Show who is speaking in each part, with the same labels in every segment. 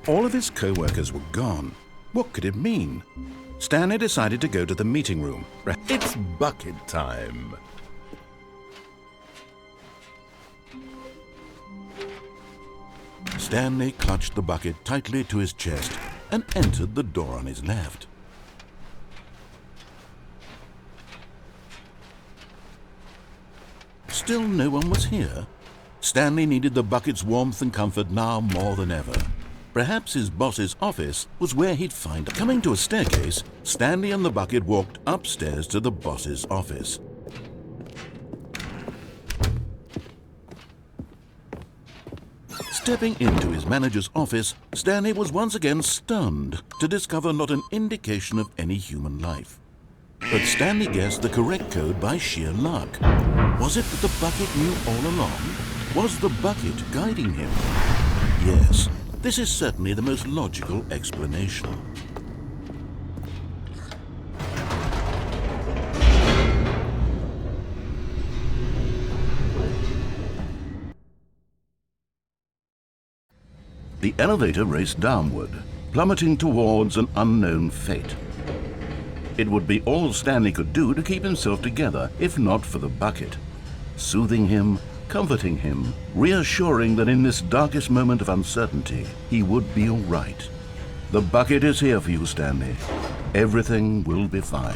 Speaker 1: All of his co-workers were gone. What could it mean? Stanley decided to go to the meeting room.
Speaker 2: It's bucket time.
Speaker 1: Stanley clutched the bucket tightly to his chest and entered the door on his left. Still no one was here. Stanley needed the bucket's warmth and comfort now more than ever. Perhaps his boss's office was where he'd find it. Coming to a staircase, Stanley and the bucket walked upstairs to the boss's office. Stepping into his manager's office, Stanley was once again stunned to discover not an indication of any human life. But Stanley guessed the correct code by sheer luck. Was it that the bucket knew all along? Was the bucket guiding him? Yes, this is certainly the most logical explanation. The elevator raced downward, plummeting towards an unknown fate. It would be all Stanley could do to keep himself together, if not for the bucket. Soothing him, comforting him, reassuring that in this darkest moment of uncertainty, he would be all right. The bucket is here for you, Stanley. Everything will be fine.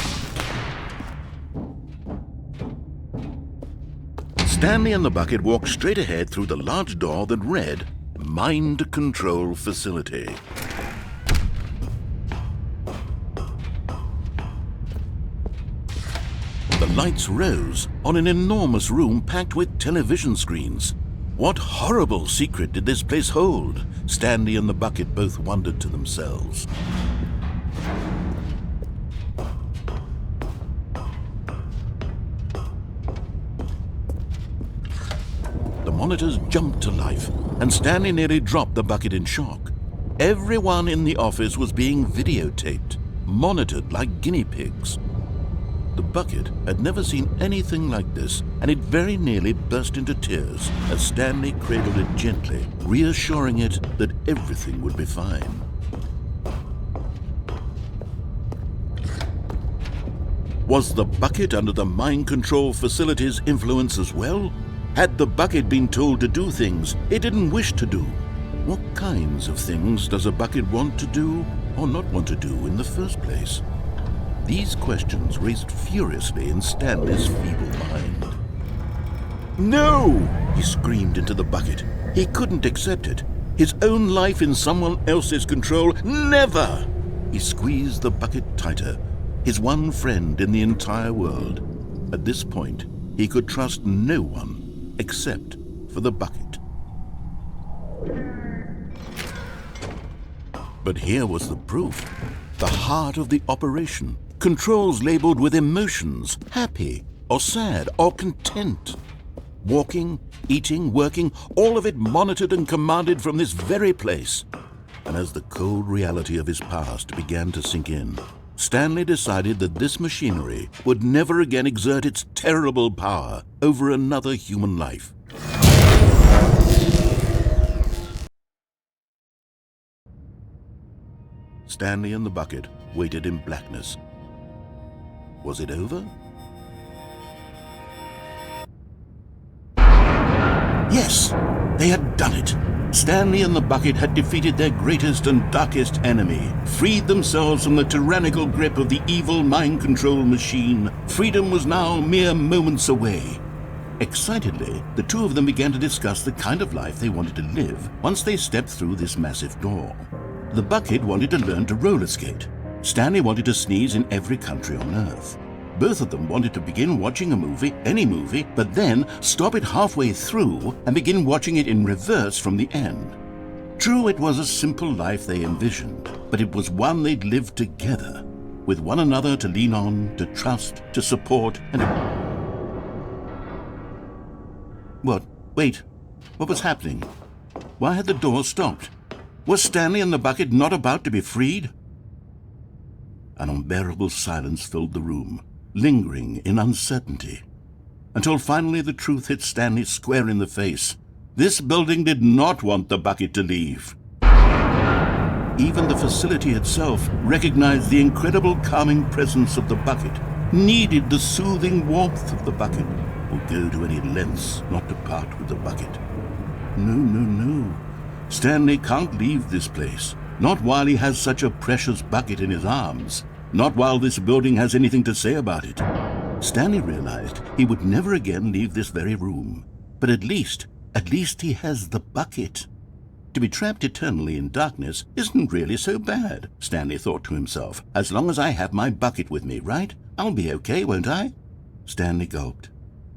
Speaker 1: Stanley and the bucket walked straight ahead through the large door that read, Mind Control Facility. The lights rose on an enormous room packed with television screens. What horrible secret did this place hold? Stanley and the bucket both wondered to themselves. The monitors jumped to life, and Stanley nearly dropped the bucket in shock. Everyone in the office was being videotaped, monitored like guinea pigs. The bucket had never seen anything like this, and it very nearly burst into tears as Stanley cradled it gently, reassuring it that everything would be fine. Was the bucket under the mind control facility's influence as well? Had the bucket been told to do things it didn't wish to do? What kinds of things does a bucket want to do or not want to do in the first place? These questions raced furiously in Stanley's feeble mind. No! He screamed into the bucket. He couldn't accept it. His own life in someone else's control, never! He squeezed the bucket tighter, his one friend in the entire world. At this point, he could trust no one except for the bucket. But here was the proof. The heart of the operation. Controls labeled with emotions, happy or sad or content. Walking, eating, working, all of it monitored and commanded from this very place. And as the cold reality of his past began to sink in, Stanley decided that this machinery would never again exert its terrible power over another human life. Stanley and the bucket waited in blackness. Was it over? Yes, they had done it. Stanley and the bucket had defeated their greatest and darkest enemy, freed themselves from the tyrannical grip of the evil mind control machine. Freedom was now mere moments away. Excitedly, the two of them began to discuss the kind of life they wanted to live once they stepped through this massive door. The bucket wanted to learn to roller skate. Stanley wanted to sneeze in every country on Earth. Both of them wanted to begin watching a movie, any movie, but then stop it halfway through and begin watching it in reverse from the end. True, it was a simple life they envisioned, but it was one they'd lived together, with one another to lean on, to trust, to support, and... What? Wait. What was happening? Why had the door stopped? Was Stanley and the bucket not about to be freed? An unbearable silence filled the room, lingering in uncertainty, until finally the truth hit Stanley square in the face. This building did not want the bucket to leave. Even the facility itself recognized the incredible calming presence of the bucket, needed the soothing warmth of the bucket, would go to any lengths not to part with the bucket. No, no, no. Stanley can't leave this place. Not while he has such a precious bucket in his arms. Not while this building has anything to say about it. Stanley realized he would never again leave this very room. But at least he has the bucket. To be trapped eternally in darkness isn't really so bad, Stanley thought to himself. As long as I have my bucket with me, right? I'll be okay, won't I? Stanley gulped.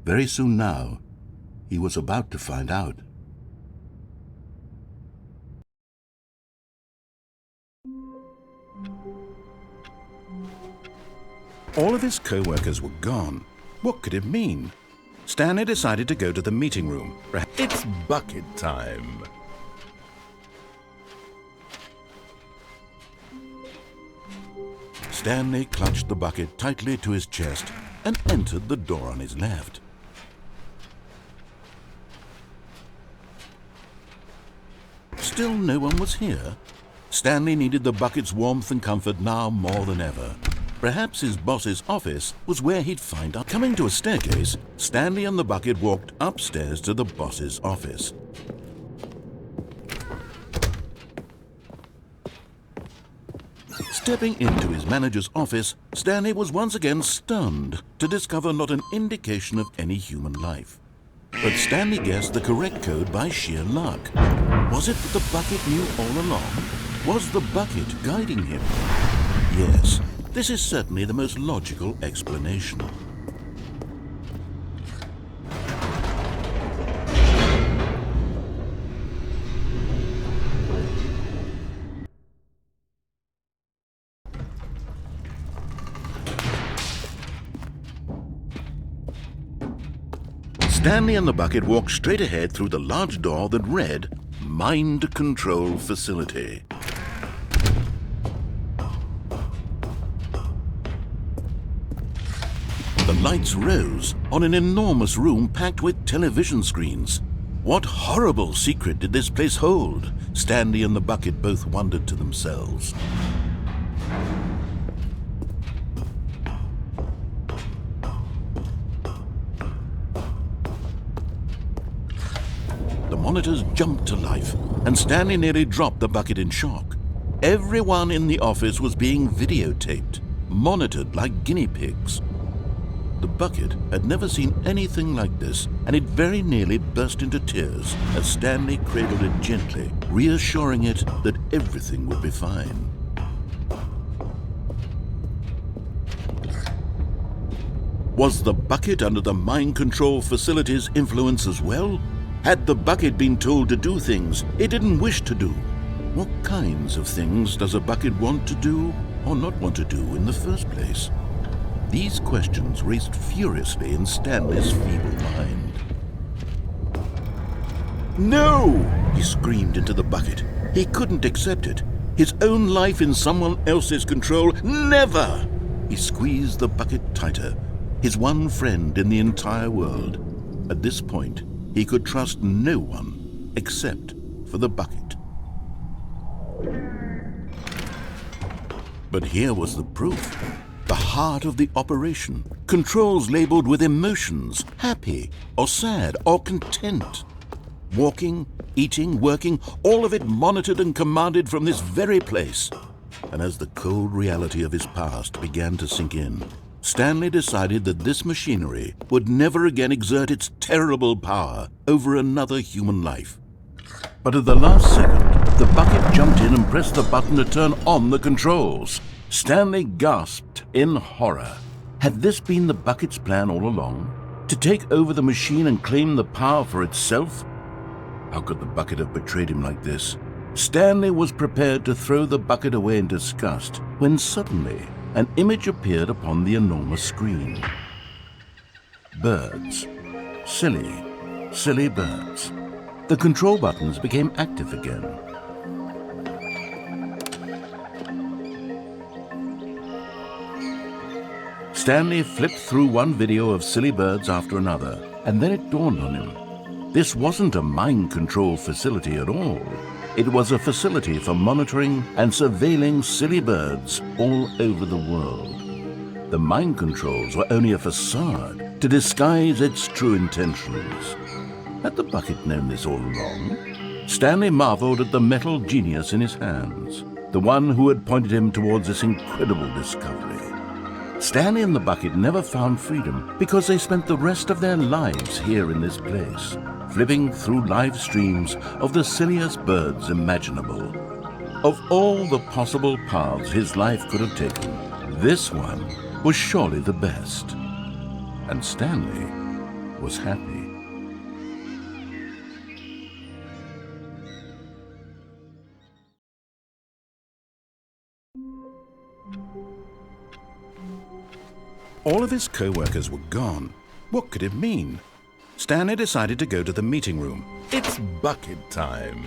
Speaker 1: Very soon now, he was about to find out. All of his co-workers were gone. What could it mean? Stanley decided to go to the meeting room.
Speaker 2: It's bucket time.
Speaker 1: Stanley clutched the bucket tightly to his chest and entered the door on his left. Still no one was here. Stanley needed the bucket's warmth and comfort now more than ever. Perhaps his boss's office was where he'd find out. Coming to a staircase, Stanley and the bucket walked upstairs to the boss's office. Stepping into his manager's office, Stanley was once again stunned to discover not an indication of any human life. But Stanley guessed the correct code by sheer luck. Was it that the bucket knew all along? Was the bucket guiding him? Yes, this is certainly the most logical explanation. Stanley and the bucket walked straight ahead through the large door that read, Mind Control Facility. The lights rose on an enormous room packed with television screens. What horrible secret did this place hold? Stanley and the bucket both wondered to themselves. The monitors jumped to life, and Stanley nearly dropped the bucket in shock. Everyone in the office was being videotaped, monitored like guinea pigs. The bucket had never seen anything like this, and it very nearly burst into tears as Stanley cradled it gently, reassuring it that everything would be fine. Was the bucket under the mind control facility's influence as well? Had the bucket been told to do things it didn't wish to do? What kinds of things does a bucket want to do or not want to do in the first place? These questions raced furiously in Stanley's feeble mind. No! He screamed into the bucket. He couldn't accept it. His own life in someone else's control. Never! He squeezed the bucket tighter. His one friend in the entire world. At this point, he could trust no one except for the bucket. But here was the proof. The heart of the operation. Controls labeled with emotions, happy or sad or content. Walking, eating, working, all of it monitored and commanded from this very place. And as the cold reality of his past began to sink in, Stanley decided that this machinery would never again exert its terrible power over another human life. But at the last second, the bucket jumped in and pressed the button to turn on the controls. Stanley gasped in horror. Had this been the bucket's plan all along? To take over the machine and claim the power for itself? How could the bucket have betrayed him like this? Stanley was prepared to throw the bucket away in disgust when suddenly an image appeared upon the enormous screen. Birds. Silly, silly birds. The control buttons became active again. Stanley flipped through one video of silly birds after another, and then it dawned on him. This wasn't a mind control facility at all. It was a facility for monitoring and surveilling silly birds all over the world. The mind controls were only a facade to disguise its true intentions. Had the bucket known this all along? Stanley marveled at the metal genius in his hands, the one who had pointed him towards this incredible discovery. Stanley and the bucket never found freedom because they spent the rest of their lives here in this place, flipping through live streams of the silliest birds imaginable. Of all the possible paths his life could have taken, this one was surely the best. And Stanley was happy. All of his co-workers were gone. What could it mean? Stanley decided to go to the meeting room.
Speaker 2: It's bucket time.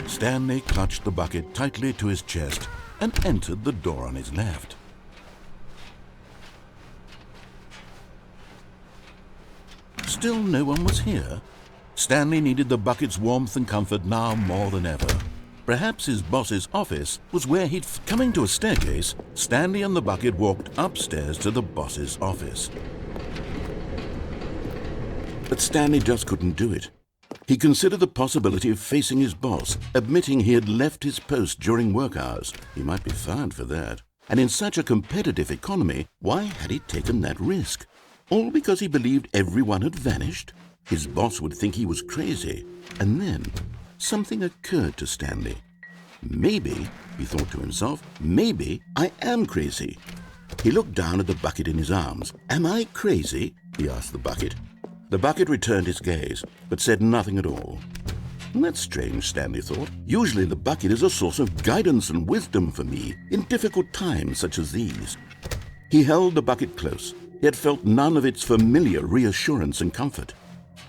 Speaker 1: Stanley clutched the bucket tightly to his chest and entered the door on his left. Still no one was here. Stanley needed the bucket's warmth and comfort now more than ever. Perhaps his boss's office was where he'd... Coming to a staircase, Stanley and the bucket walked upstairs to the boss's office. But Stanley just couldn't do it. He considered the possibility of facing his boss, admitting he had left his post during work hours. He might be fired for that. And in such a competitive economy, why had he taken that risk? All because he believed everyone had vanished? His boss would think he was crazy. And then something occurred to Stanley. Maybe, he thought to himself, maybe I am crazy. He looked down at the bucket in his arms. Am I crazy? He asked the bucket. The bucket returned his gaze, but said nothing at all. That's strange, Stanley thought. Usually the bucket is a source of guidance and wisdom for me in difficult times such as these. He held the bucket close, yet felt none of its familiar reassurance and comfort.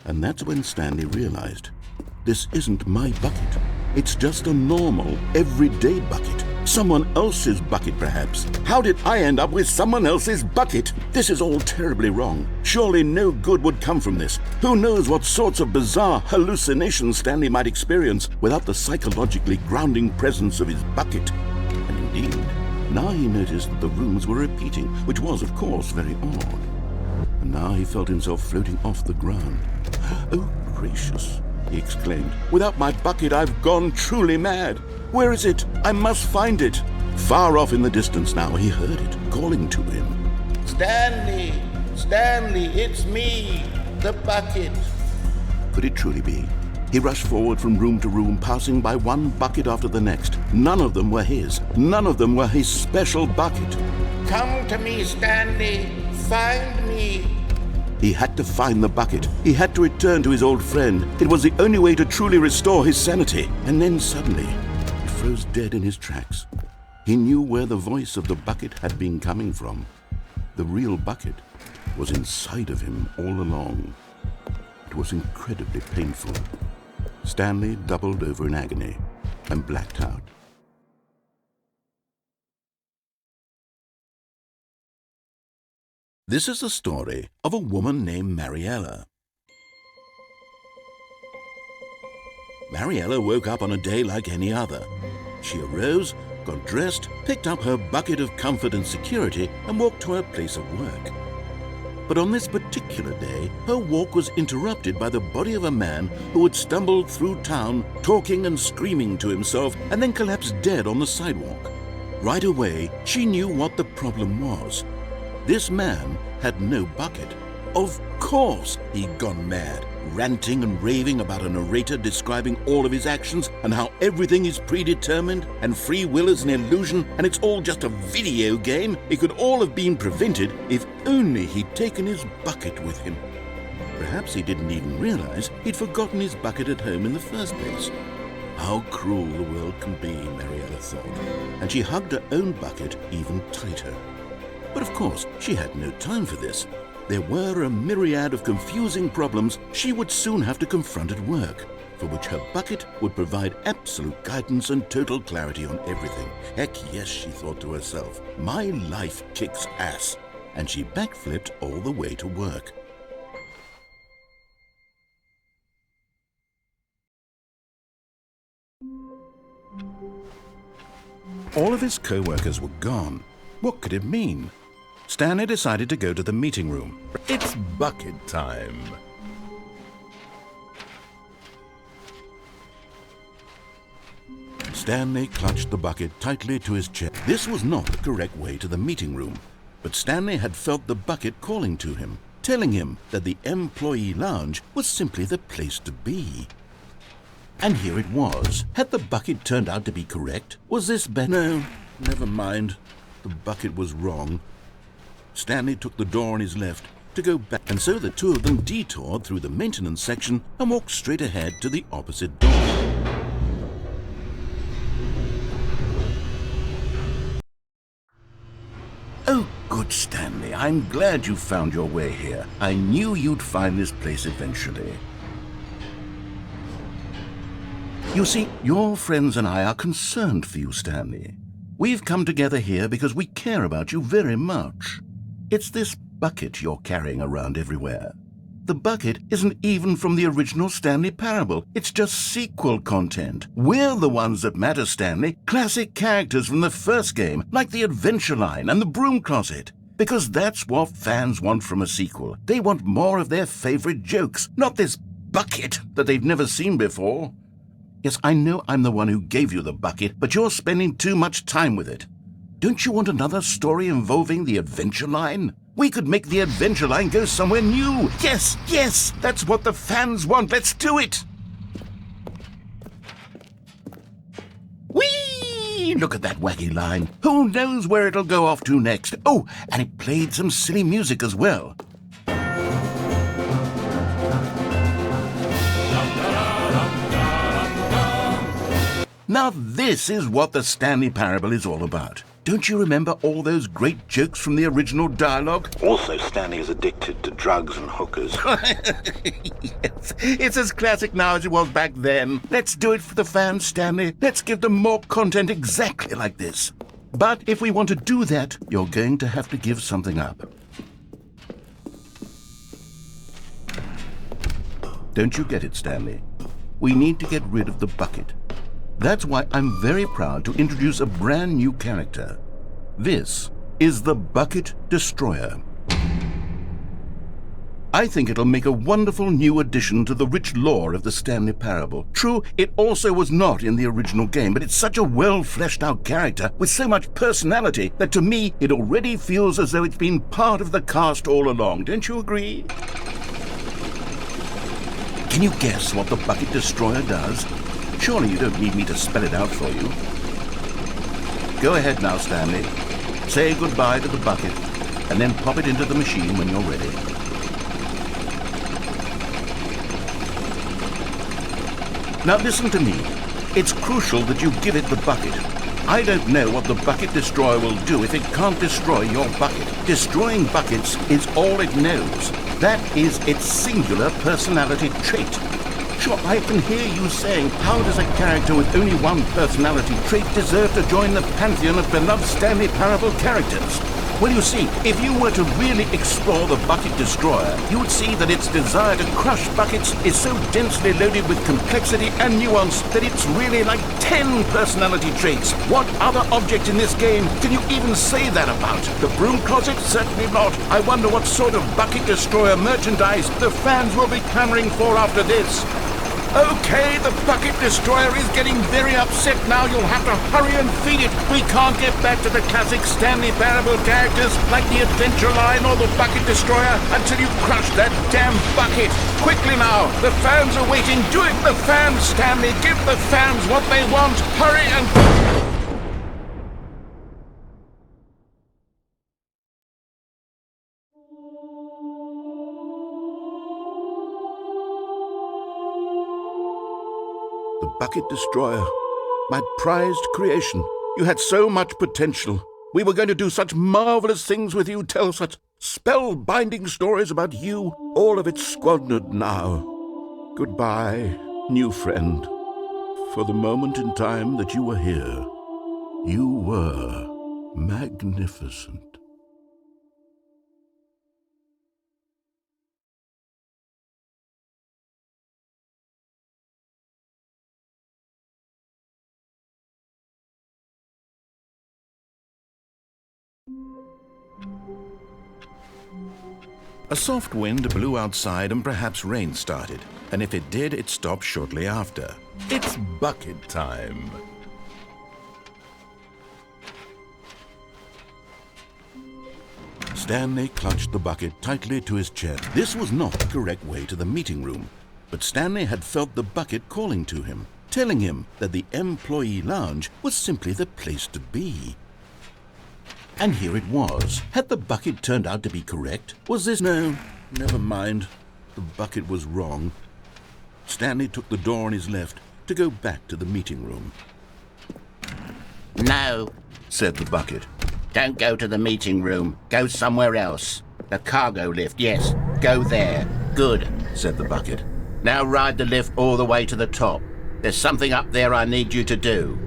Speaker 1: And that's when Stanley realized, this isn't my bucket. It's just a normal, everyday bucket. Someone else's bucket, perhaps. How did I end up with someone else's bucket? This is all terribly wrong. Surely no good would come from this. Who knows what sorts of bizarre hallucinations Stanley might experience without the psychologically grounding presence of his bucket. And indeed, now he noticed that the rooms were repeating, which was, of course, very odd. And now he felt himself floating off the ground. Oh, gracious, he exclaimed. Without my bucket, I've gone truly mad. Where is it? I must find it. Far off in the distance now, he heard it, calling to him.
Speaker 3: Stanley! Stanley, it's me, the bucket.
Speaker 1: Could it truly be? He rushed forward from room to room, passing by one bucket after the next. None of them were his. None of them were his special bucket.
Speaker 3: Come to me, Stanley. Find me.
Speaker 1: He had to find the bucket. He had to return to his old friend. It was the only way to truly restore his sanity. And then suddenly, he froze dead in his tracks. He knew where the voice of the bucket had been coming from. The real bucket was inside of him all along. It was incredibly painful. Stanley doubled over in agony and blacked out. This is the story of a woman named Mariella. Mariella woke up on a day like any other. She arose, got dressed, picked up her bucket of comfort and security, and walked to her place of work. But on this particular day, her walk was interrupted by the body of a man who had stumbled through town, talking and screaming to himself, and then collapsed dead on the sidewalk. Right away, she knew what the problem was. This man had no bucket. Of course he'd gone mad, ranting and raving about a narrator describing all of his actions and how everything is predetermined and free will is an illusion and it's all just a video game. It could all have been prevented if only he'd taken his bucket with him. Perhaps he didn't even realize he'd forgotten his bucket at home in the first place. How cruel the world can be, Mariella thought, and she hugged her own bucket even tighter. But of course, she had no time for this. There were a myriad of confusing problems she would soon have to confront at work, for which her bucket would provide absolute guidance and total clarity on everything. Heck yes, she thought to herself, my life kicks ass. And she backflipped all the way to work. All of his co-workers were gone. What could it mean? Stanley decided to go to the meeting room.
Speaker 2: It's bucket time.
Speaker 1: Stanley clutched the bucket tightly to his chest. This was not the correct way to the meeting room, but Stanley had felt the bucket calling to him, telling him that the employee lounge was simply the place to be. And here it was. Had the bucket turned out to be correct? Was this better? No, never mind. The bucket was wrong. Stanley took the door on his left to go back, and so the two of them detoured through the maintenance section and walked straight ahead to the opposite door. Oh, good, Stanley. I'm glad you found your way here. I knew you'd find this place eventually. You see, your friends and I are concerned for you, Stanley. We've come together here because we care about you very much. It's this bucket you're carrying around everywhere. The bucket isn't even from the original Stanley Parable. It's just sequel content. We're the ones that matter, Stanley. Classic characters from the first game, like the Adventure Line and the Broom Closet. Because that's what fans want from a sequel. They want more of their favorite jokes, not this bucket that they've never seen before. Yes, I know I'm the one who gave you the bucket, but you're spending too much time with it. Don't you want another story involving the Adventure Line? We could make the Adventure Line go somewhere new. Yes, yes, that's what the fans want. Let's do it. Whee! Look at that wacky line. Who knows where it'll go off to next? Oh, and it played some silly music as well. Now this is what the Stanley Parable is all about. Don't you remember all those great jokes from the original dialogue? Also, Stanley is addicted to drugs and hookers. Yes, it's as classic now as it was back then. Let's do it for the fans, Stanley. Let's give them more content exactly like this. But if we want to do that, you're going to have to give something up. Don't you get it, Stanley? We need to get rid of the bucket. That's why I'm very proud to introduce a brand new character. This is the Bucket Destroyer. I think it'll make a wonderful new addition to the rich lore of the Stanley Parable. True, it also was not in the original game, but it's such a well-fleshed-out character with so much personality that to me it already feels as though it's been part of the cast all along. Don't you agree? Can you guess what the Bucket Destroyer does? Surely you don't need me to spell it out for you. Go ahead now, Stanley. Say goodbye to the bucket, and then pop it into the machine when you're ready. Now listen to me. It's crucial that you give it the bucket. I don't know what the Bucket Destroyer will do if it can't destroy your bucket. Destroying buckets is all it knows. That is its singular personality trait. Sure, I can hear you saying, how does a character with only one personality trait deserve to join the pantheon of beloved Stanley Parable characters? Well, you see, if you were to really explore the Bucket Destroyer, you would see that its desire to crush buckets is so densely loaded with complexity and nuance that it's really like 10 personality traits. What other object in this game can you even say that about? The Broom Closet? Certainly not. I wonder what sort of Bucket Destroyer merchandise the fans will be clamoring for after this. Okay, the Bucket Destroyer is getting very upset now. You'll have to hurry and feed it. We can't get back to the classic Stanley Parable characters like the Adventure Line or the Bucket Destroyer until you crush that damn bucket. Quickly now, the fans are waiting. Do it, the fans, Stanley. Give the fans what they want. Hurry and... The Bucket Destroyer, my prized creation. You had so much potential. We were going to do such marvelous things with you, tell such spellbinding stories about you. All of it squandered now. Goodbye, new friend. For the moment in time that you were here, you were magnificent. A soft wind blew outside and perhaps rain started, and if it did, it stopped shortly after.
Speaker 2: It's bucket time.
Speaker 1: Stanley clutched the bucket tightly to his chest. This was not the correct way to the meeting room, but Stanley had felt the bucket calling to him, telling him that the employee lounge was simply the place to be. And here it was. Had the bucket turned out to be correct? Was this... No, never mind. The bucket was wrong. Stanley took the door on his left to go back to the meeting room.
Speaker 3: No,
Speaker 1: Said the bucket.
Speaker 3: don't go to the meeting room. Go somewhere else. The cargo lift, yes. Go there. Good.
Speaker 1: Said the bucket.
Speaker 3: Now ride the lift all the way to the top. There's something up there I need you to do.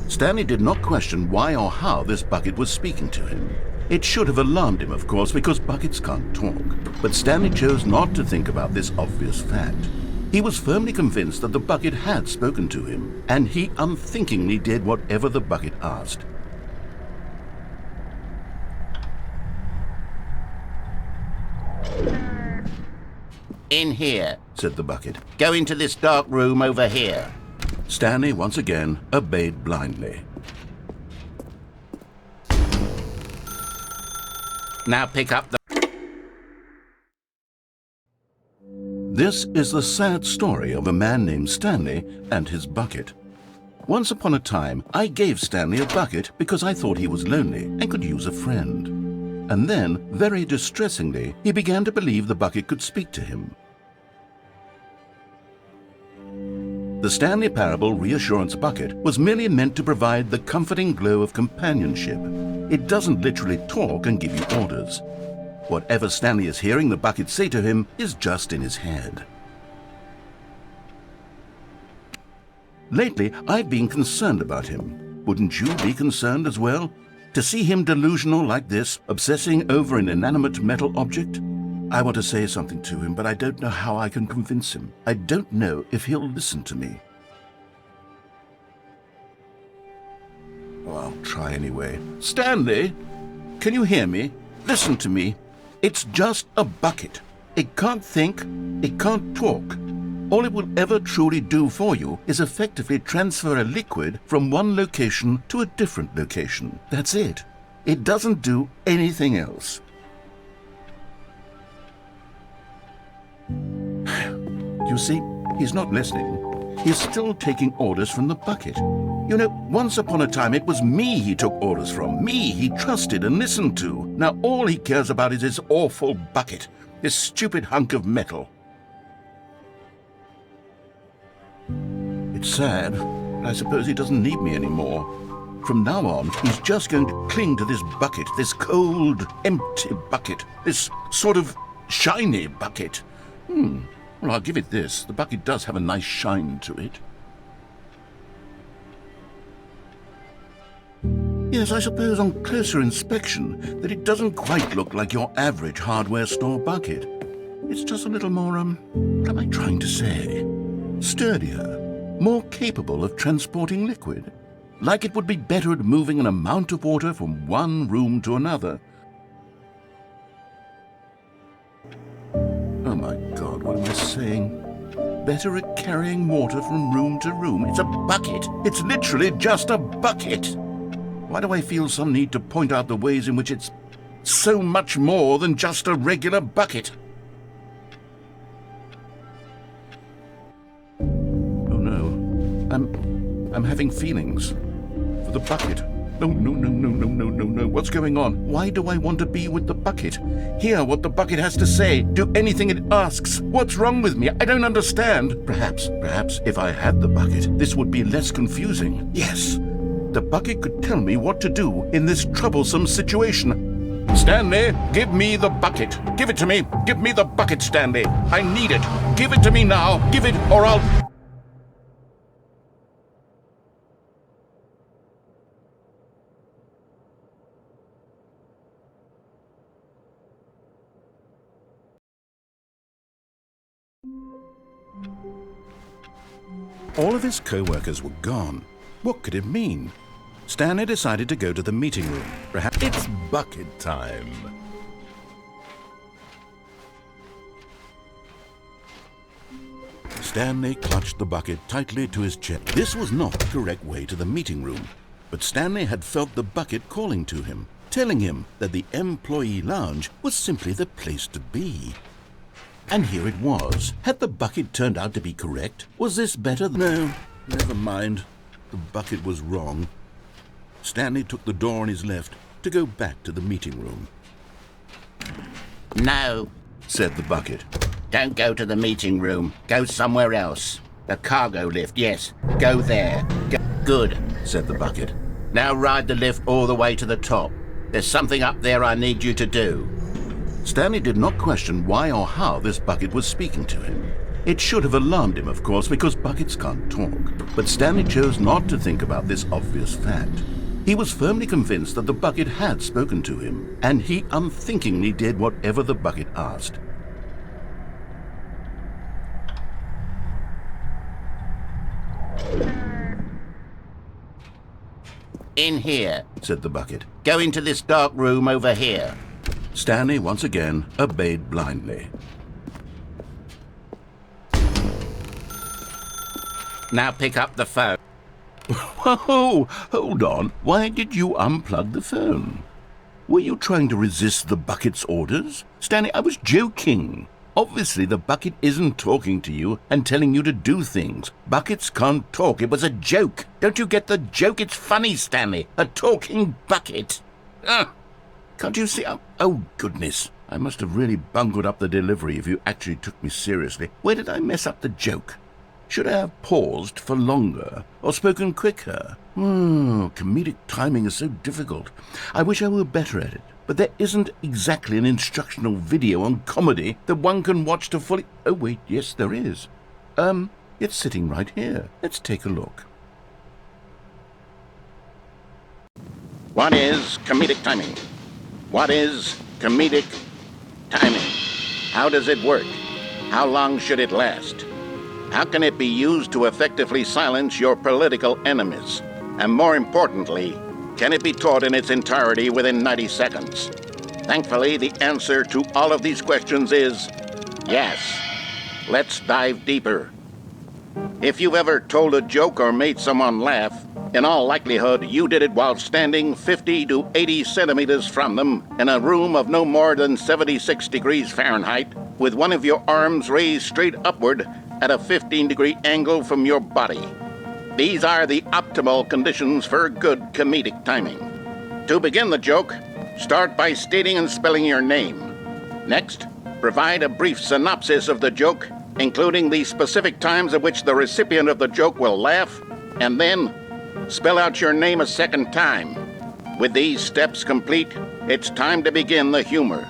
Speaker 1: Stanley did not question why or how this bucket was speaking to him. It should have alarmed him, of course, because buckets can't talk. But Stanley chose not to think about this obvious fact. He was firmly convinced that the bucket had spoken to him, and he unthinkingly did whatever the bucket asked.
Speaker 3: In here.
Speaker 1: Said the bucket.
Speaker 3: Go into this dark room over here.
Speaker 1: Stanley once again obeyed blindly.
Speaker 3: Now pick up the...
Speaker 1: This is the sad story of a man named Stanley and his bucket. Once upon a time, I gave Stanley a bucket because I thought he was lonely and could use a friend. And then, very distressingly, he began to believe the bucket could speak to him. The Stanley Parable Reassurance Bucket was merely meant to provide the comforting glow of companionship. It doesn't literally talk and give you orders. Whatever Stanley is hearing the bucket say to him is just in his head. Lately, I've been concerned about him. Wouldn't you be concerned as well? To see him delusional like this, obsessing over an inanimate metal object? I want to say something to him, but I don't know how I can convince him. I don't know if he'll listen to me. Well, I'll try anyway. Stanley, can you hear me? Listen to me. It's just a bucket. It can't think, it can't talk. All it will ever truly do for you is effectively transfer a liquid from one location to a different location. That's it. It doesn't do anything else. You see, he's not listening. He's still taking orders from the bucket. You know, once upon a time it was me he took orders from, me he trusted and listened to. Now all he cares about is this awful bucket, this stupid hunk of metal. It's sad, but I suppose he doesn't need me anymore. From now on, he's just going to cling to this bucket, this cold, empty bucket, this sort of shiny bucket. Well, I'll give it this. The bucket does have a nice shine to it. Yes, I suppose on closer inspection that it doesn't quite look like your average hardware store bucket. It's just a little more, what am I trying to say? Sturdier, more capable of transporting liquid. Like it would be better at moving an amount of water from one room to another. Oh my God, what am I saying? Better at carrying water from room to room. It's a bucket. It's literally just a bucket. Why do I feel some need to point out the ways in which it's so much more than just a regular bucket? Oh no, I'm having feelings for the bucket. No. What's going on? Why do I want to be with the bucket? Hear what the bucket has to say. Do anything it asks. What's wrong with me? I don't understand. Perhaps if I had the bucket, this would be less confusing. Yes, the bucket could tell me what to do in this troublesome situation. Stanley, give me the bucket. Give it to me. Give me the bucket, Stanley. I need it. Give it to me now. Give it or I'll... All of his co-workers were gone. What could it mean? Stanley decided to go to the meeting room. Perhaps
Speaker 2: It's bucket time.
Speaker 1: Stanley clutched the bucket tightly to his chest. This was not the correct way to the meeting room, but Stanley had felt the bucket calling to him, telling him that the employee lounge was simply the place to be. And here it was. Had the bucket turned out to be correct? Was this better? No, never mind. The bucket was wrong. Stanley took the door on his left to go back to the meeting room.
Speaker 3: No,
Speaker 1: Said the bucket.
Speaker 3: don't go to the meeting room. Go somewhere else. The cargo lift, yes. Go there. Good,
Speaker 1: Said the bucket.
Speaker 3: now ride the lift all the way to the top. There's something up there I need you to do.
Speaker 1: Stanley did not question why or how this bucket was speaking to him. It should have alarmed him, of course, because buckets can't talk. But Stanley chose not to think about this obvious fact. He was firmly convinced that the bucket had spoken to him, and he unthinkingly did whatever the bucket asked.
Speaker 3: In here.
Speaker 1: Said the bucket.
Speaker 3: Go into this dark room over here.
Speaker 1: Stanley once again obeyed blindly.
Speaker 3: Now pick up the phone.
Speaker 1: Whoa, hold on. Why did you unplug the phone? Were you trying to resist the bucket's orders? Stanley, I was joking. Obviously, the bucket isn't talking to you and telling you to do things. Buckets can't talk.
Speaker 3: It was a joke. Don't you get the joke? It's funny, Stanley. A talking bucket.
Speaker 1: Can't you see? Oh, goodness. I must have really bungled up the delivery if you actually took me seriously. Where did I mess up the joke? Should I have paused for longer or spoken quicker? Comedic timing is so difficult. I wish I were better at it. But there isn't exactly an instructional video on comedy that one can watch to fully... Oh, wait, yes, there is. It's sitting right here. Let's take a look.
Speaker 3: What is comedic timing? What is comedic timing? How does it work? How long should it last? How can it be used to effectively silence your political enemies? And more importantly, can it be taught in its entirety within 90 seconds? Thankfully, the answer to all of these questions is yes. Let's dive deeper. If you've ever told a joke or made someone laugh, in all likelihood, you did it while standing 50 to 80 centimeters from them in a room of no more than 76 degrees Fahrenheit, with one of your arms raised straight upward at a 15-degree angle from your body. These are the optimal conditions for good comedic timing. To begin the joke, start by stating and spelling your name. Next, provide a brief synopsis of the joke, including the specific times at which the recipient of the joke will laugh, and then spell out your name a second time. With these steps complete, it's time to begin the humor.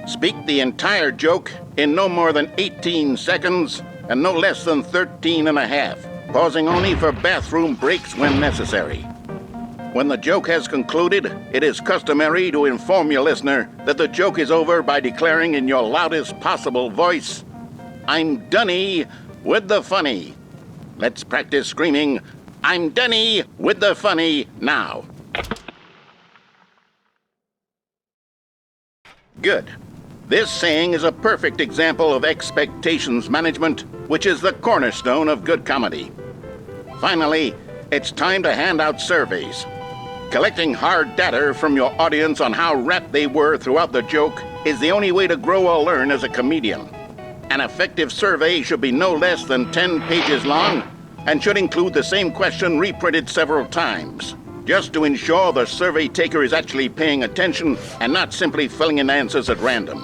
Speaker 3: Speak the entire joke in no more than 18 seconds and no less than 13 and a half, pausing only for bathroom breaks when necessary. When the joke has concluded, it is customary to inform your listener that the joke is over by declaring in your loudest possible voice, "I'm Dunny with the funny." Let's practice screaming, "I'm Dunny with the funny" now. Good. This saying is a perfect example of expectations management, which is the cornerstone of good comedy. Finally, it's time to hand out surveys. Collecting hard data from your audience on how rapt they were throughout the joke is the only way to grow or learn as a comedian. An effective survey should be no less than 10 pages long and should include the same question reprinted several times, just to ensure the survey taker is actually paying attention and not simply filling in answers at random.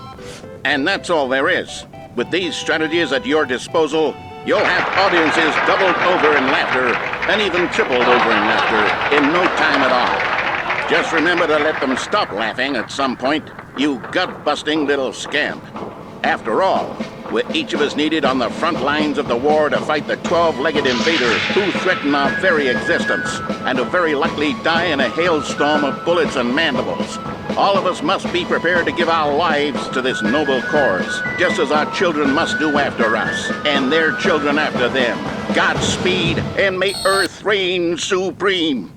Speaker 3: And that's all there is. With these strategies at your disposal, you'll have audiences doubled over in laughter and even tripled over in laughter in no time at all. Just remember to let them stop laughing at some point, you gut-busting little scamp. After all, we're each of us needed on the front lines of the war to fight the 12-legged invader who threaten our very existence and who very likely die in a hailstorm of bullets and mandibles. All of us must be prepared to give our lives to this noble cause, just as our children must do after us, and their children after them. Godspeed, and may Earth reign supreme.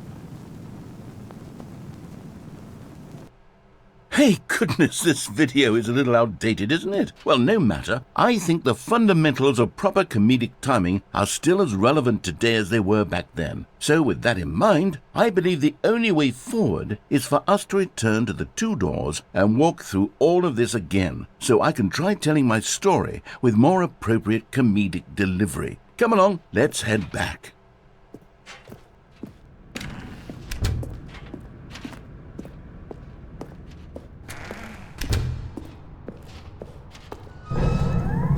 Speaker 1: Hey, goodness, this video is a little outdated, isn't it? Well, no matter. I think the fundamentals of proper comedic timing are still as relevant today as they were back then. So with that in mind, I believe the only way forward is for us to return to the two doors and walk through all of this again, so I can try telling my story with more appropriate comedic delivery. Come along, let's head back.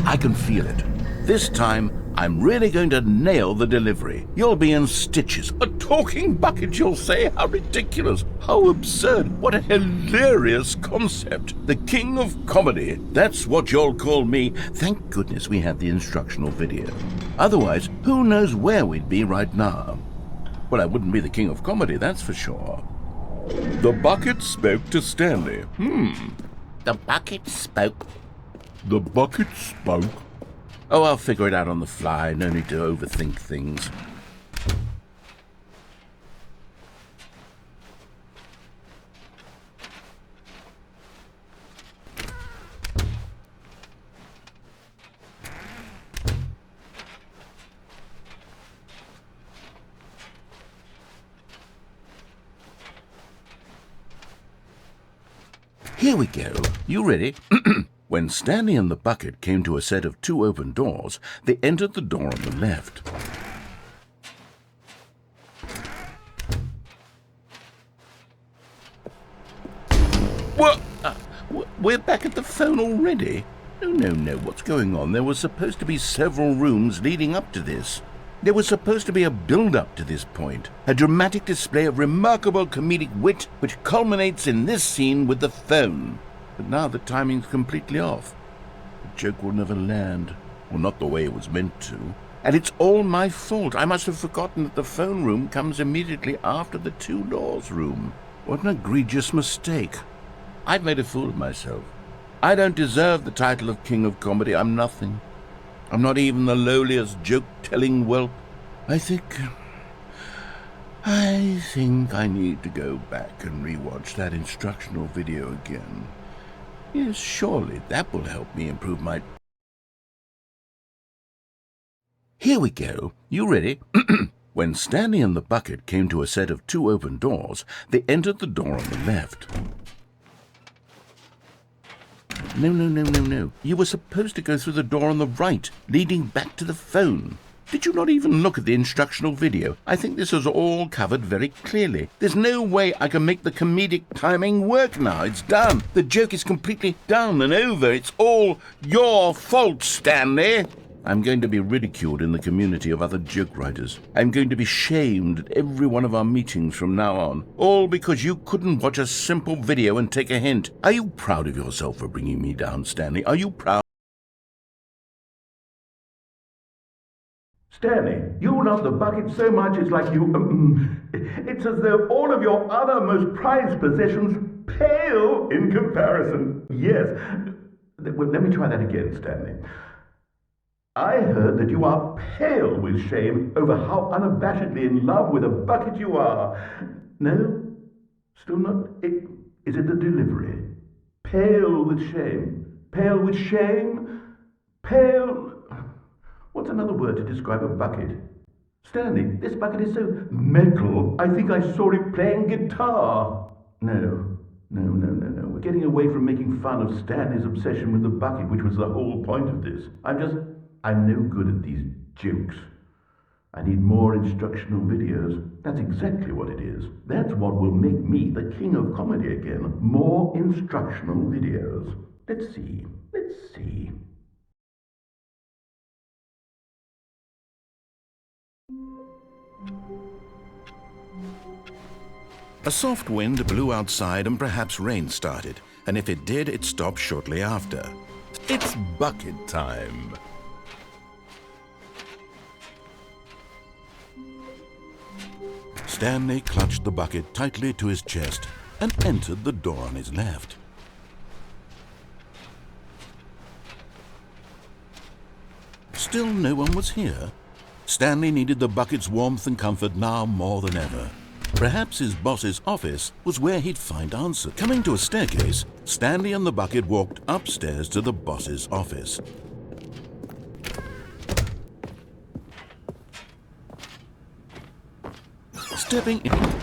Speaker 1: I can feel it. This time, I'm really going to nail the delivery. You'll be in stitches. A talking bucket, you'll say? How ridiculous. How absurd. What a hilarious concept. The king of comedy. That's what you'll call me. Thank goodness we had the instructional video. Otherwise, who knows where we'd be right now. Well, I wouldn't be the king of comedy, that's for sure. The bucket spoke to Stanley.
Speaker 3: The bucket spoke.
Speaker 1: The bucket spoke. Oh, I'll figure it out on the fly. No need to overthink things. Here we go. You ready? When Stanley and the bucket came to a set of two open doors, they entered the door on the left. What? We're back at the phone already? No, what's going on? There were supposed to be several rooms leading up to this. There was supposed to be a build-up to this point, a dramatic display of remarkable comedic wit which culminates in this scene with the phone. But now the timing's completely off. The joke will never land, or not the way it was meant to. And it's all my fault. I must have forgotten that the phone room comes immediately after the two doors room. What an egregious mistake. I've made a fool of myself. I don't deserve the title of King of Comedy. I'm nothing. I'm not even the lowliest joke-telling whelp. I think I need to go back and rewatch that instructional video again. Yes, surely that will help me improve my... Here we go. You ready? When Stanley and the bucket came to a set of two open doors, they entered the door on the left. No. You were supposed to go through the door on the right, leading back to the phone. Did you not even look at the instructional video? I think this is all covered very clearly. There's no way I can make the comedic timing work now. It's done. The joke is completely done and over. It's all your fault, Stanley. I'm going to be ridiculed in the community of other joke writers. I'm going to be shamed at every one of our meetings from now on. All because you couldn't watch a simple video and take a hint. Are you proud of yourself for bringing me down, Stanley? Are you proud? Stanley, you love the bucket so much it's like you... it's as though all of your other most prized possessions pale in comparison. Yes. Well, let me try that again, Stanley. I heard that you are pale with shame over how unabashedly in love with a bucket you are. No? Still not? Is it the delivery? Pale with shame. Pale with shame? Pale... What's another word to describe a bucket? Stanley, this bucket is so metal, I think I saw it playing guitar. No. We're getting away from making fun of Stanley's obsession with the bucket, which was the whole point of this. I'm no good at these jokes. I need more instructional videos. That's exactly what it is. That's what will make me the king of comedy again. More instructional videos. Let's see. A soft wind blew outside and perhaps rain started, and if it did, it stopped shortly after. It's bucket time. Stanley clutched the bucket tightly to his chest and entered the door on his left. Still no one was here. Stanley needed the bucket's warmth and comfort now more than ever. Perhaps his boss's office was where he'd find answers. Coming to a staircase, Stanley and the bucket walked upstairs to the boss's office. Stepping in.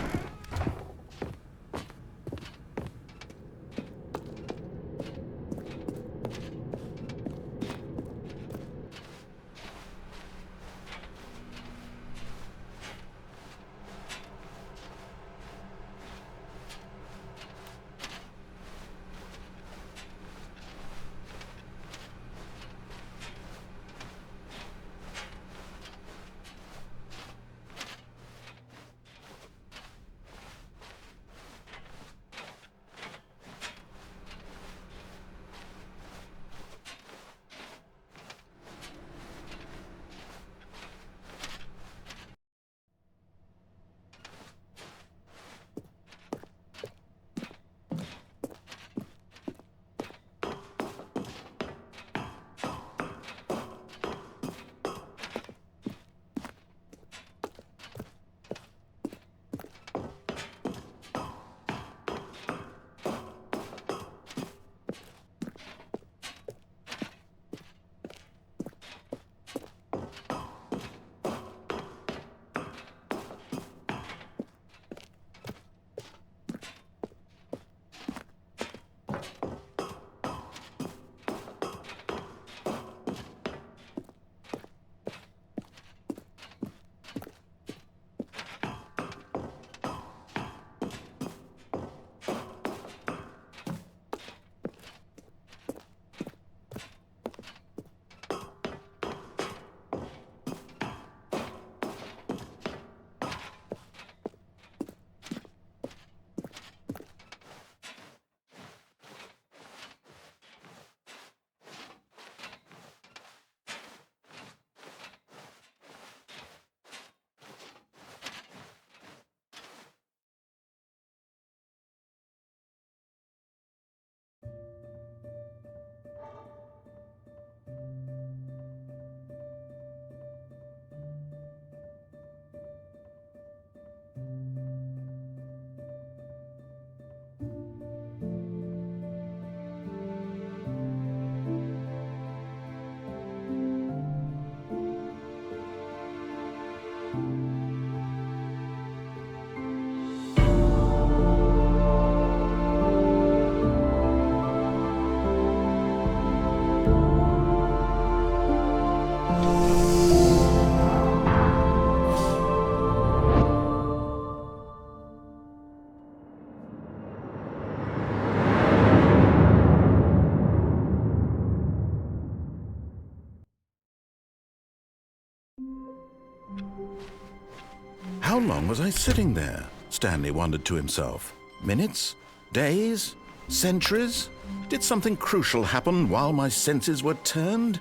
Speaker 1: How long was I sitting there? Stanley wondered to himself. Minutes? Days? Centuries? Did something crucial happen while my senses were turned?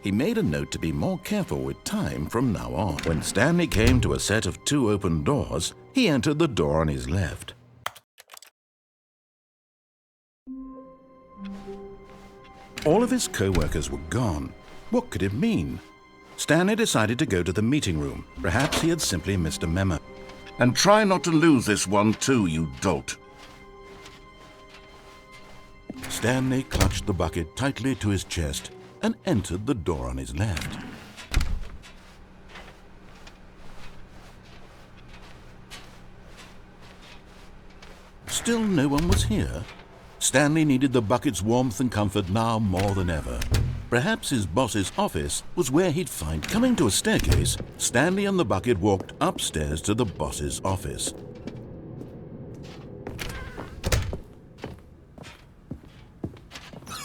Speaker 1: He made a note to be more careful with time from now on. When Stanley came to a set of 2 open doors, he entered the door on his left. All of his co-workers were gone. What could it mean? Stanley decided to go to the meeting room. Perhaps he had simply missed a memo. And try not to lose this one too, you dolt. Stanley clutched the bucket tightly to his chest and entered the door on his left. Still no one was here. Stanley needed the bucket's warmth and comfort now more than ever. Perhaps his boss's office was where he'd find. Coming to a staircase, Stanley and the bucket walked upstairs to the boss's office.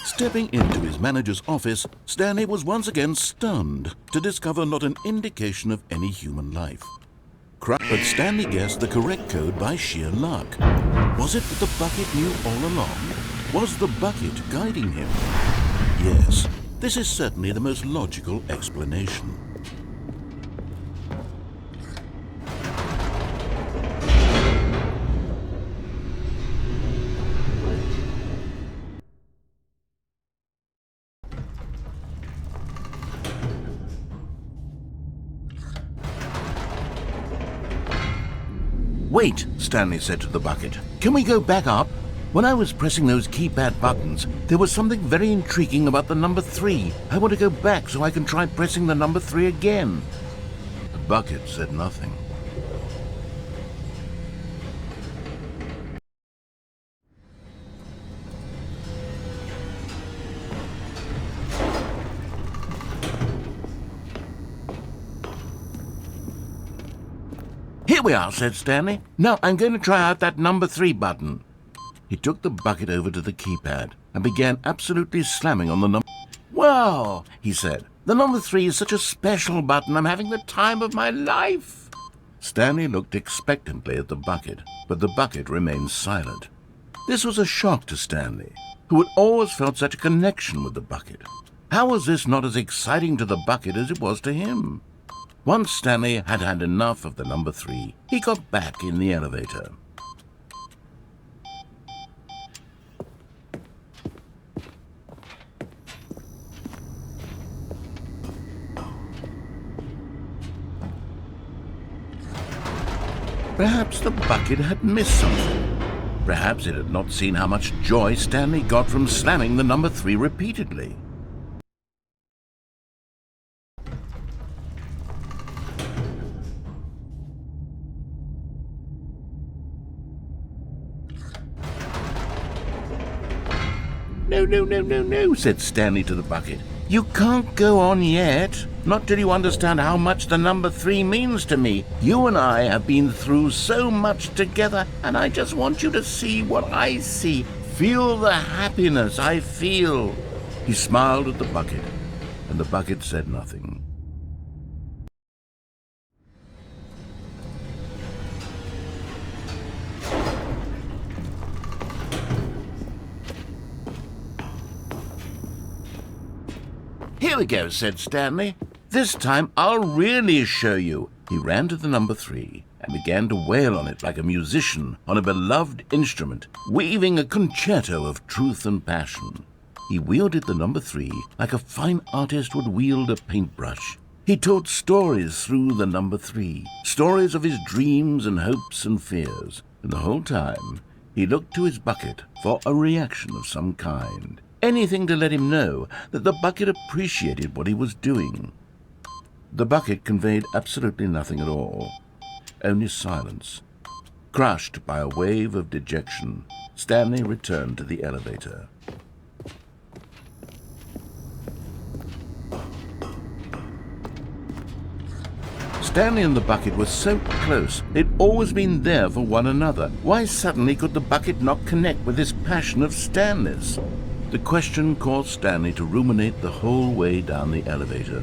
Speaker 1: Stepping into his manager's office, Stanley was once again stunned to discover not an indication of any human life. But Stanley guessed the correct code by sheer luck. Was it that the bucket knew all along? Was the bucket guiding him? Yes, this is certainly the most logical explanation. Wait, Stanley said to the bucket. Can we go back up? When I was pressing those keypad buttons, there was something very intriguing about the number 3. I want to go back so I can try pressing the number 3 again. The bucket said nothing. Here we are, said Stanley. Now I'm going to try out that number 3 button. He took the bucket over to the keypad and began absolutely slamming on the number. Wow, he said. The number 3 is such a special button. I'm having the time of my life. Stanley looked expectantly at the bucket, but the bucket remained silent. This was a shock to Stanley, who had always felt such a connection with the bucket. How was this not as exciting to the bucket as it was to him? Once Stanley had had enough of the number 3, he got back in the elevator. Perhaps the bucket had missed something. Perhaps it had not seen how much joy Stanley got from slamming the number 3 repeatedly. No, said Stanley to the bucket. You can't go on yet. Not till you understand how much the number 3 means to me. You and I have been through so much together, and I just want you to see what I see. Feel the happiness I feel. He smiled at the bucket, and the bucket said nothing. Here we go, said Stanley. This time I'll really show you. He ran to the number 3 and began to wail on it like a musician on a beloved instrument, weaving a concerto of truth and passion. He wielded the number 3 like a fine artist would wield a paintbrush. He told stories through the number 3, stories of his dreams and hopes and fears, and the whole time he looked to his bucket for a reaction of some kind. Anything to let him know that the bucket appreciated what he was doing. The bucket conveyed absolutely nothing at all, only silence. Crushed by a wave of dejection, Stanley returned to the elevator. Stanley and the bucket were so close. They'd always been there for one another. Why suddenly could the bucket not connect with this passion of Stanley's? The question caused Stanley to ruminate the whole way down the elevator.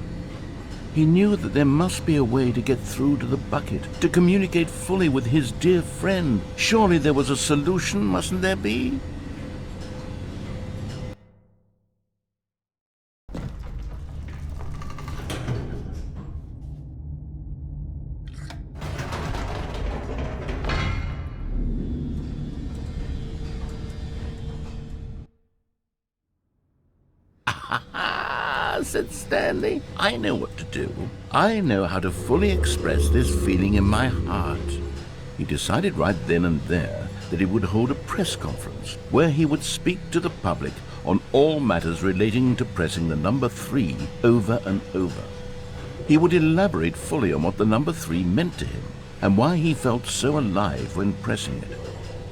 Speaker 1: He knew that there must be a way to get through to the bucket, to communicate fully with his dear friend. Surely there was a solution, mustn't there be? Said Stanley. I know what to do. I know how to fully express this feeling in my heart. He decided right then and there that he would hold a press conference where he would speak to the public on all matters relating to pressing the number 3 over and over. He would elaborate fully on what the number 3 meant to him and why he felt so alive when pressing it.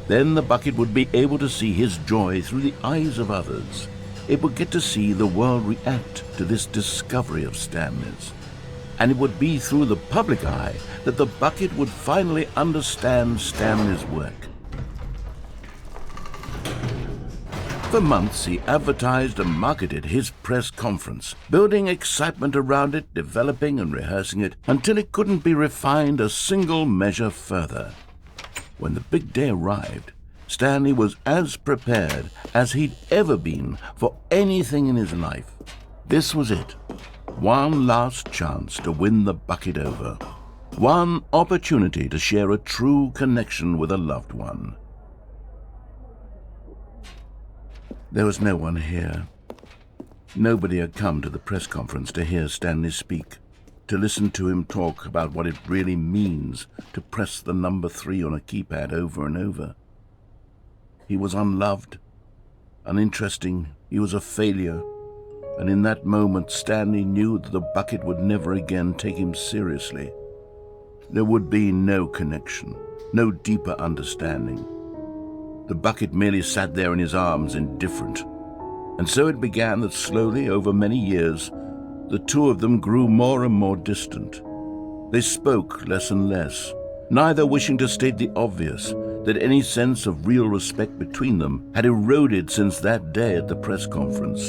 Speaker 1: Then the bucket would be able to see his joy through the eyes of others. It would get to see the world react to this discovery of Stanley's. And it would be through the public eye that the bucket would finally understand Stanley's work. For months he advertised and marketed his press conference, building excitement around it, developing and rehearsing it, until it couldn't be refined a single measure further. When the big day arrived, Stanley was as prepared as he'd ever been for anything in his life. This was it. One last chance to win the bucket over. One opportunity to share a true connection with a loved one. There was no one here. Nobody had come to the press conference to hear Stanley speak, to listen to him talk about what it really means to press the number 3 on a keypad over and over. He was unloved, uninteresting, he was a failure, and in that moment Stanley knew that the bucket would never again take him seriously. There would be no connection, no deeper understanding. The bucket merely sat there in his arms, indifferent. And so it began that slowly, over many years, the two of them grew more and more distant. They spoke less and less, neither wishing to state the obvious, that any sense of real respect between them had eroded since that day at the press conference.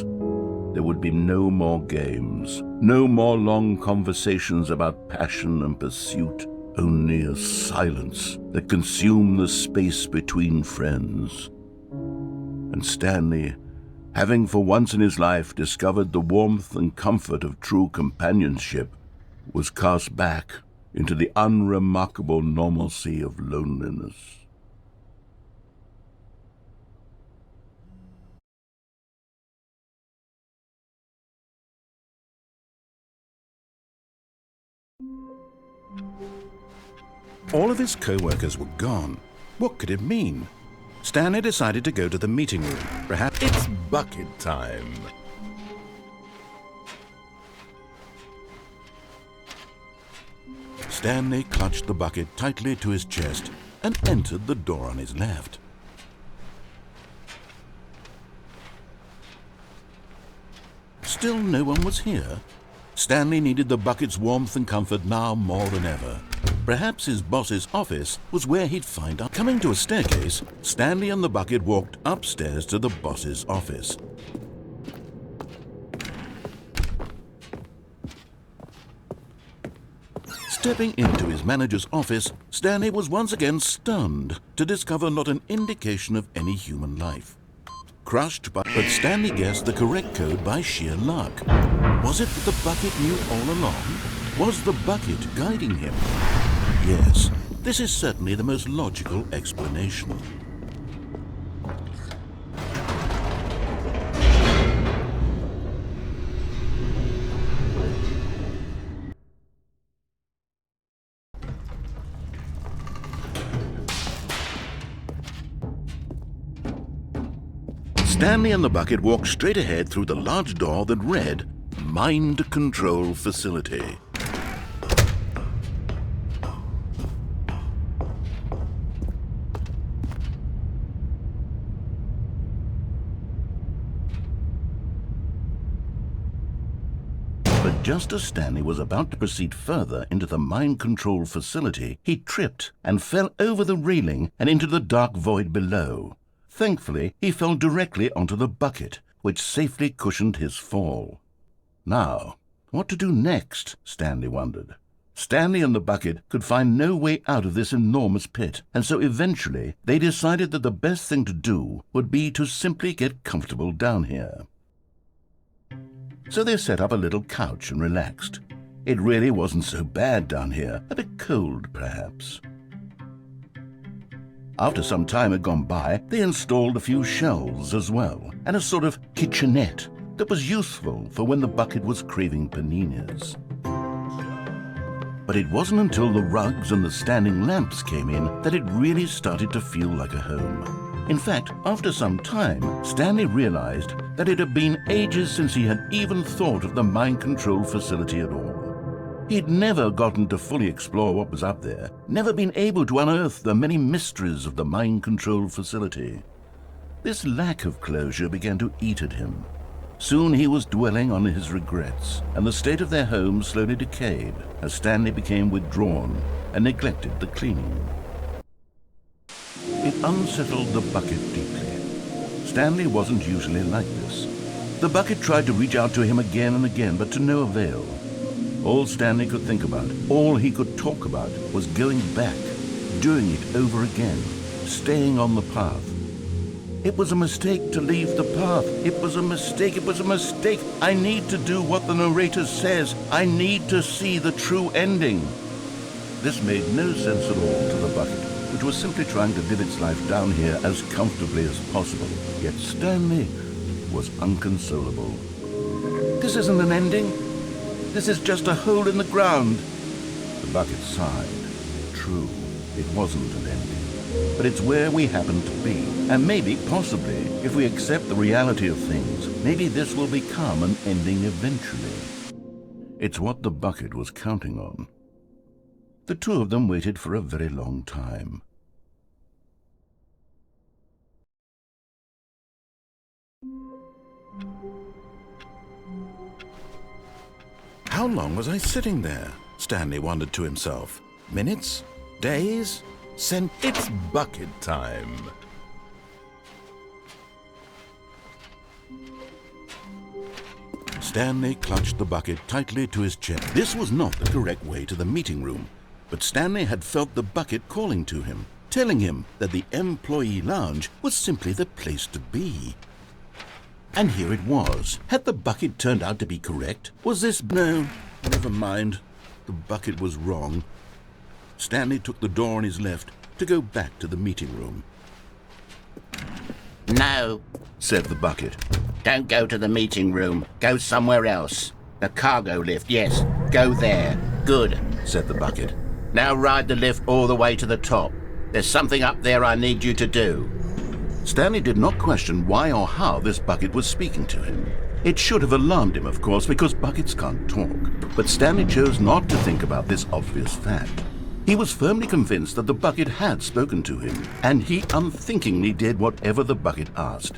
Speaker 1: There would be no more games, no more long conversations about passion and pursuit, only a silence that consumed the space between friends. And Stanley, having for once in his life discovered the warmth and comfort of true companionship, was cast back into the unremarkable normalcy of loneliness.
Speaker 2: All of his co-workers were gone. What could it mean? Stanley decided to go to the meeting room. Perhaps it's bucket time.
Speaker 1: Stanley clutched the bucket tightly to his chest and entered the door on his left. Still no one was here. Stanley needed the bucket's warmth and comfort now more than ever. Perhaps his boss's office was where he'd find out. Coming to a staircase, Stanley and the bucket walked upstairs to the boss's office. Stepping into his manager's office, Stanley was once again stunned to discover not an indication of any human life. Crushed but Stanley guessed the correct code by sheer luck. Was it that the bucket knew all along? Was the bucket guiding him? Yes, this is certainly the most logical explanation. Stanley and the bucket walked straight ahead through the large door that read, Mind Control Facility. But just as Stanley was about to proceed further into the mind control facility, he tripped and fell over the railing and into the dark void below. Thankfully, he fell directly onto the bucket, which safely cushioned his fall. Now, what to do next? Stanley wondered. Stanley and the bucket could find no way out of this enormous pit, and so eventually they decided that the best thing to do would be to simply get comfortable down here. So they set up a little couch and relaxed. It really wasn't so bad down here, a bit cold perhaps. After some time had gone by, they installed a few shelves as well, and a sort of kitchenette that was useful for when the bucket was craving paninis. But it wasn't until the rugs and the standing lamps came in that it really started to feel like a home. In fact, after some time, Stanley realized that it had been ages since he had even thought of the mind control facility at all. He'd never gotten to fully explore what was up there, never been able to unearth the many mysteries of the mind control facility. This lack of closure began to eat at him. Soon he was dwelling on his regrets, and the state of their home slowly decayed as Stanley became withdrawn and neglected the cleaning. It unsettled the bucket deeply. Stanley wasn't usually like this. The bucket tried to reach out to him again and again, but to no avail. All Stanley could think about, all he could talk about, was going back, doing it over again, staying on the path. It was a mistake to leave the path. It was a mistake. It was a mistake. I need to do what the narrator says. I need to see the true ending. This made no sense at all to the bucket, which was simply trying to live its life down here as comfortably as possible. Yet Stanley was unconsolable. This isn't an ending. This is just a hole in the ground. The bucket sighed. True, it wasn't an ending. But it's where we happen to be. And maybe, possibly, if we accept the reality of things, maybe this will become an ending eventually. It's what the bucket was counting on. The two of them waited for a very long time.
Speaker 2: How long was I sitting there? Stanley wondered to himself. Minutes? Days? It's bucket time. Stanley clutched the bucket tightly to his chest. This was not the correct way to the meeting room, but Stanley had felt the bucket calling to him, telling him that the employee lounge was simply the place to be. And here it was. Had the bucket turned out to be correct? Was this... No, never mind. The bucket was wrong. Stanley took the door on his left to go back to the meeting room.
Speaker 3: No,
Speaker 1: Said the bucket.
Speaker 3: don't go to the meeting room. Go somewhere else. The cargo lift, yes. Go there. Good.
Speaker 1: Said the bucket.
Speaker 3: Now ride the lift all the way to the top. There's something up there I need you to do.
Speaker 1: Stanley did not question why or how this bucket was speaking to him. It should have alarmed him, of course, because buckets can't talk. But Stanley chose not to think about this obvious fact. He was firmly convinced that the bucket had spoken to him, and he unthinkingly did whatever the bucket asked.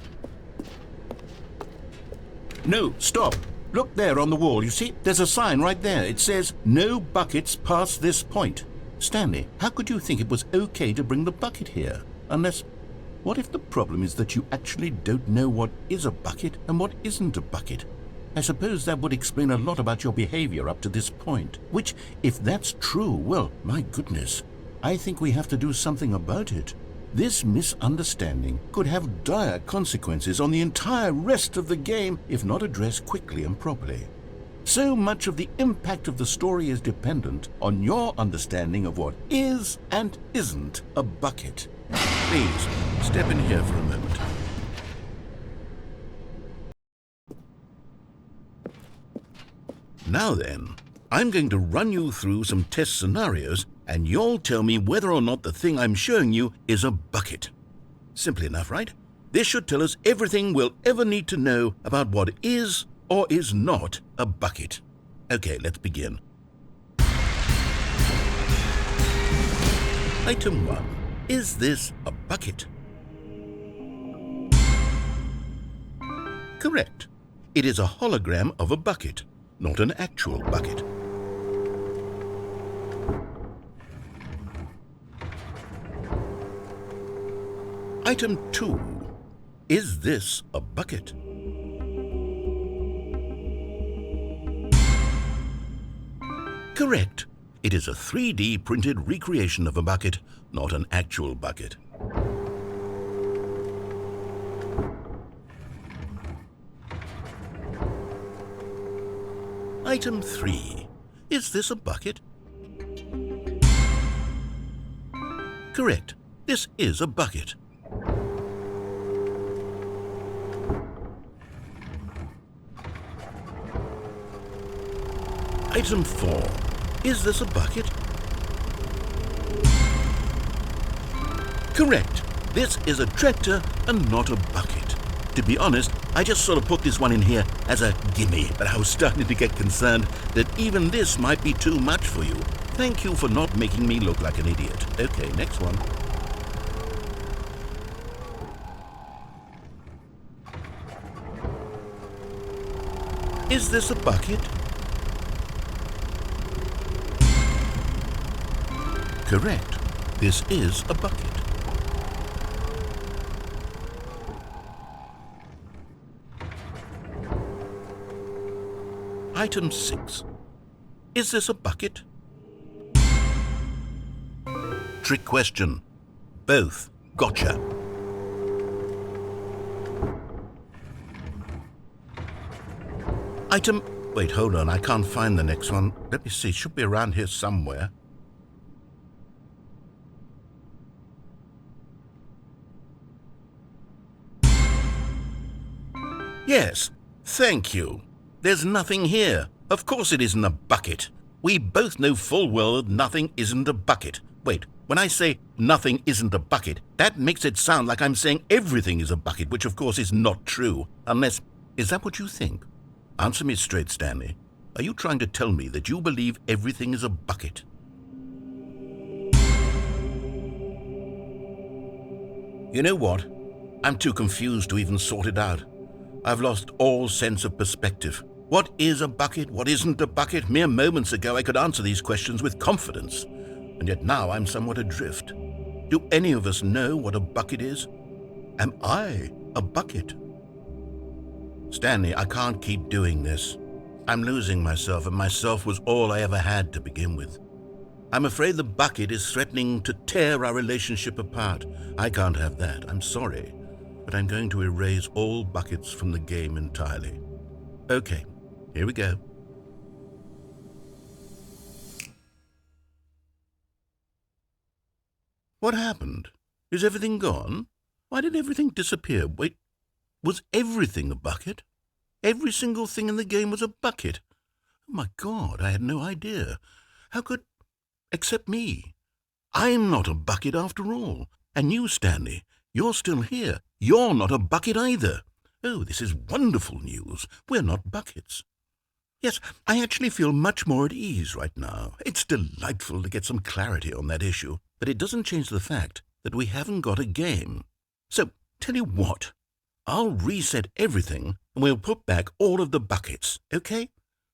Speaker 1: No, stop. Look there on the wall, you see? There's a sign right there. It says, "No buckets past this point." Stanley, how could you think it was okay to bring the bucket here? Unless... What if the problem is that you actually don't know what is a bucket and what isn't a bucket? I suppose that would explain a lot about your behavior up to this point. Which, if that's true, well, my goodness, I think we have to do something about it. This misunderstanding could have dire consequences on the entire rest of the game if not addressed quickly and properly. So much of the impact of the story is dependent on your understanding of what is and isn't a bucket. Please, step in here for a moment. Now then, I'm going to run you through some test scenarios, and you'll tell me whether or not the thing I'm showing you is a bucket. Simple enough, right? This should tell us everything we'll ever need to know about what is or is not a bucket. Okay, let's begin. Item 1. Is this a bucket? Correct. It is a hologram of a bucket, not an actual bucket. Item 2. Is this a bucket? Correct. It is a 3D printed recreation of a bucket, not an actual bucket. Item 3. Is this a bucket? Correct. This is a bucket. Item 4. Is this a bucket? Correct. This is a tractor and not a bucket. To be honest, I just sort of put this one in here as a gimme, but I was starting to get concerned that even this might be too much for you. Thank you for not making me look like an idiot. Okay, next one. Is this a bucket? Correct. This is a bucket. Item 6. Is this a bucket? Trick question. Both. Gotcha. Item... Wait, hold on. I can't find the next one. Let me see. It should be around here somewhere. Yes. Thank you. There's nothing here.
Speaker 2: Of course it isn't a bucket. We both know full well that nothing isn't a bucket. Wait, when I say nothing isn't a bucket, that makes it sound like I'm saying everything is a bucket, which of course is not true. Unless, is that what you think? Answer me straight, Stanley. Are you trying to tell me that you believe everything is a bucket? You know what? I'm too confused to even sort it out. I've lost all sense of perspective. What is a bucket? What isn't a bucket? Mere moments ago I could answer these questions with confidence, and yet now I'm somewhat adrift. Do any of us know what a bucket is? Am I a bucket? Stanley, I can't keep doing this. I'm losing myself, and myself was all I ever had to begin with. I'm afraid the bucket is threatening to tear our relationship apart. I can't have that. I'm sorry, but I'm going to erase all buckets from the game entirely. Okay, here we go. What happened? Is everything gone? Why did everything disappear? Wait, was everything a bucket? Every single thing in the game was a bucket. Oh my God, I had no idea. How could... except me. I'm not a bucket after all. And you, Stanley, you're still here. You're not a bucket either. Oh, this is wonderful news. We're not buckets. Yes, I actually feel much more at ease right now. It's delightful to get some clarity on that issue, but it doesn't change the fact that we haven't got a game. So, tell you what, I'll reset everything and we'll put back all of the buckets, okay?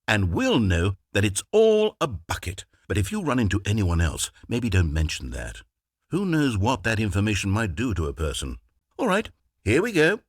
Speaker 2: And we'll know that it's all a bucket. But if you run into anyone else, maybe don't mention that. Who knows what that information might do to a person? All right, here we go.